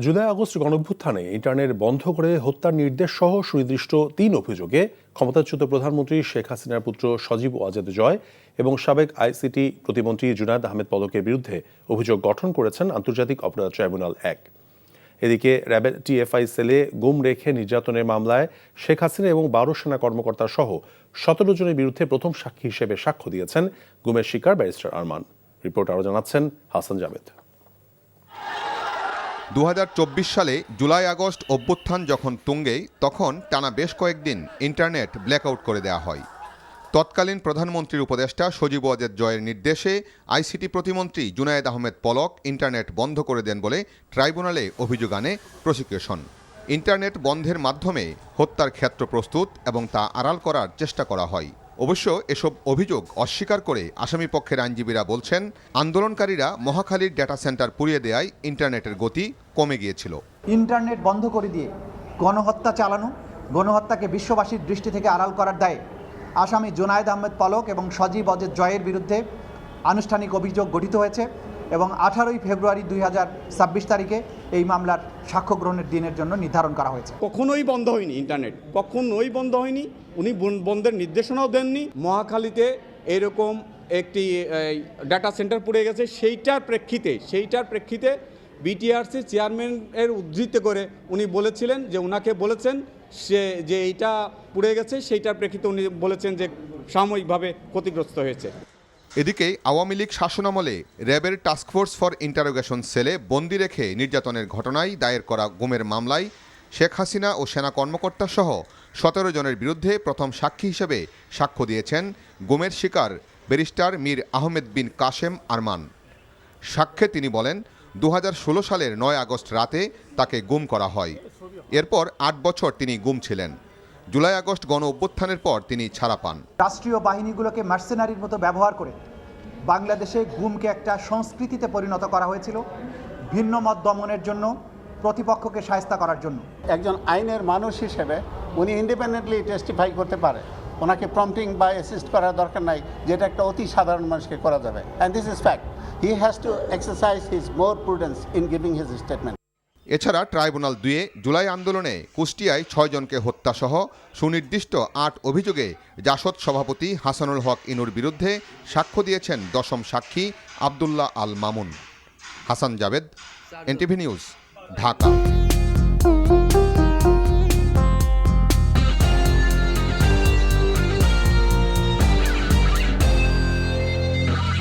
July August গণঅভ্যুত্থানে internet বন্ধ করে হত্যার নির্দেশ সহ সুনির্দিষ্ট ৩ অভিযোগে ক্ষমতাচ্যুত প্রধানমন্ত্রী শেখ হাসিনার পুত্র সজীব ওয়াজেদ জয় এবং সাবেক আইসিটি প্রতিমন্ত্রী জুনায়েদ আহমেদ পলকের বিরুদ্ধে অভিযোগ গঠন করেছেন আন্তর্জাতিক অপরাধ ট্রাইব্যুনাল ১। এদিকে র্যাবের টিএফআই সেলে গুম রেখে নির্যাতনের মামলায় শেখ হাসিনা এবং ১২ সেনা কর্মকর্তা সহ ১৭ জনের বিরুদ্ধে প্রথম সাক্ষী হিসেবে সাক্ষ্য দিয়েছেন গুমের শিকার ব্যারিস্টার আরমান। রিপোর্ট আরও জানাচ্ছেন হাসান জাভেদ। ২০২৪ সালে জুলাই আগস্ট অভ্যুত্থান যখন তুঙ্গে, তখন টানা বেশ কয়েকদিন ইন্টারনেট ব্ল্যাকআউট করে দেওয়া হয়। তৎকালীন প্রধানমন্ত্রীর উপদেষ্টা সজীব ওয়াজেদ জয়ের নির্দেশে আইসিটি প্রতিমন্ত্রী জুনায়েদ আহমেদ পলক ইন্টারনেট বন্ধ করে দেন বলে ট্রাইব্যুনালে অভিযোগ আনে প্রসিকিউশন। ইন্টারনেট বন্ধের মাধ্যমে হত্যার ক্ষেত্র প্রস্তুত এবং তা আড়াল করার চেষ্টা করা হয়। অবশ্য এসব অভিযোগ অস্বীকার করে আসামিপক্ষের আইনজীবীরা বলছেন, আন্দোলনকারীরা মহাখালীর ডেটা সেন্টার পুড়িয়ে দেওয়ায় ইন্টারনেটের গতি কমে গিয়েছিল। ইন্টারনেট বন্ধ করে দিয়ে গণহত্যা চালানো, গণহত্যাকে বিশ্ববাসীর দৃষ্টি থেকে আড়াল করার দায়ে আসামি জুনায়েদ আহমেদ পলক এবং সজীব ওয়াজেদ জয়ের বিরুদ্ধে আনুষ্ঠানিক অভিযোগ গঠিত হয়েছে এবং ১৮ই ফেব্রুয়ারি ২০২৬ তারিখে এই মামলার সাক্ষ্য গ্রহণের দিনের জন্য নির্ধারণ করা হয়েছে। কখনোই বন্ধ হয়নি, ইন্টারনেট কখনোই বন্ধ হয়নি। উনি বন্ধের নির্দেশনাও দেননি। মহাখালীতে এরকম একটি ডাটা সেন্টার পড়ে গেছে, সেইটার প্রেক্ষিতে বিটিআরসি চেয়ারম্যানের উদ্ধৃত করে উনি বলেছিলেন যে ওনাকে বলেছেন যে এইটা পুড়ে গেছে, সেইটার প্রেক্ষিতে উনি বলেছেন যে সাময়িকভাবে ক্ষতিগ্রস্ত হয়েছে। এদিকে আওয়ামী লীগ শাসনামলে র্যাবের টাস্কফোর্স ফর ইন্টারোগেশন সেলে বন্দি রেখে নির্যাতনের ঘটনায় দায়ের করা গুমের মামলায় শেখ হাসিনা ও সেনা কর্মকর্তা সহ ১৭ জনের বিরুদ্ধে প্রথম সাক্ষী হিসেবে সাক্ষ্য দিয়েছেন গুমের শিকার ব্যারিস্টার মীর আহমেদ বিন কাশেম আরমান। সাক্ষ্যে তিনি বলেন, ২০১৬ সালের ৯ আগস্ট রাতে তাকে গুম করা হয়। এরপর ৮ বছর তিনি গুম ছিলেন। জুলাই আগস্ট গণ অভ্যুত্থানের পর তিনি ছাড়া পান। রাষ্ট্রীয় বাহিনীগুলোকে মার্সেনারির মতো ব্যবহার করে বাংলাদেশে গুমকে একটা সংস্কৃতিতে পরিণত করা হয়েছিল, ভিন্ন মত দমনের জন্য, প্রতিপক্ষকে শায়েস্তা করার জন্য। একজন আইনের মানুষ হিসেবে উনি ইন্ডিপেন্ডেন্টলি টেস্টিফাই করতে পারে, ওনাকে প্রম্পটিং বা অ্যাসিস্ট করার দরকার নাই, যেটা একটা অতি সাধারণ মানুষকে করা যাবে। And this is fact. He has to exercise his more prudence in giving his statement. এছাড়া ট্রাইব্যুনাল ২ জুলাই আন্দোলনে কুষ্টিয়ায় ৬ জনকে হত্যাসহ সুনির্দিষ্ট ৮ অভিযোগে জাসদ সভাপতি হাসানুল হক ইনুর বিরুদ্ধে সাক্ষ্য দিয়েছেন দশম সাক্ষী আবদুল্লাহ আল মামুন। Hasan Javed, NTV news, Dhaka.